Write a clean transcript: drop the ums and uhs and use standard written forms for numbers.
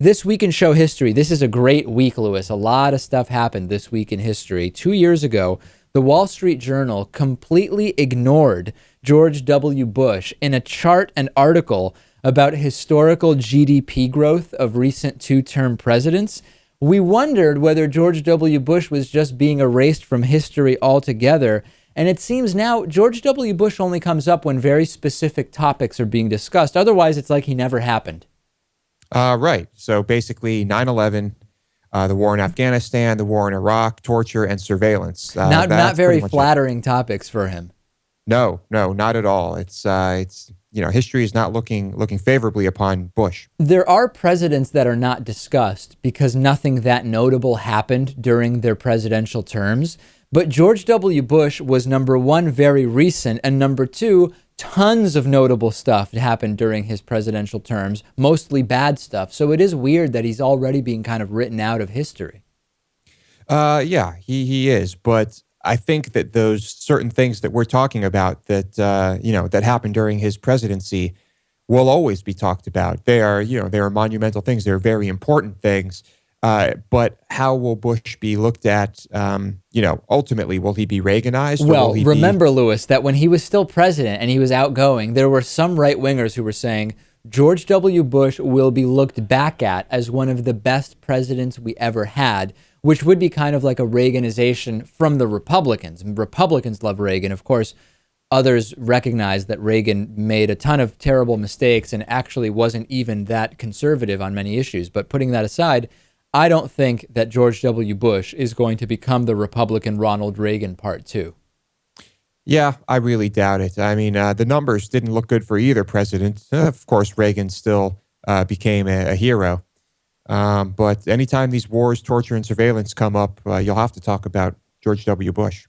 This week in show history, this is a great week, Lewis. A lot of stuff happened this week in history. 2 years ago, the Wall Street Journal completely ignored George W. Bush in a chart and article about historical GDP growth of recent two-term presidents. We wondered whether George W. Bush was just being erased from history altogether. And it seems now George W. Bush only comes up when very specific topics are being discussed. Otherwise, it's like he never happened. Right. So basically 9/11, the war in Afghanistan, the war in Iraq, torture and surveillance. Not very pretty much it. flattering topics for him. No, not at all. It's history is not looking favorably upon Bush. There are presidents that are not discussed because nothing that notable happened during their presidential terms. But George W. Bush was number one, very recent, and number two, tons of notable stuff happened during his presidential terms, mostly bad stuff. So it is weird that he's already being kind of written out of history. Yeah, he is. But I think that those certain things that we're talking about that happened during his presidency will always be talked about. They are monumental things. They're very important things. But how will Bush be looked at? Ultimately, will he be Reaganized? Well, remember, Lewis, that when he was still president and he was outgoing, there were some right-wingers who were saying George W. Bush will be looked back at as one of the best presidents we ever had, which would be kind of like a Reaganization from the Republicans. Republicans love Reagan. Of course, others recognize that Reagan made a ton of terrible mistakes and actually wasn't even that conservative on many issues. But putting that aside, I don't think that George W. Bush is going to become the Republican Ronald Reagan Part 2. Yeah, I really doubt it. I mean, the numbers didn't look good for either president. Of course, Reagan still became a hero. But anytime these wars, torture, and surveillance come up, you'll have to talk about George W. Bush.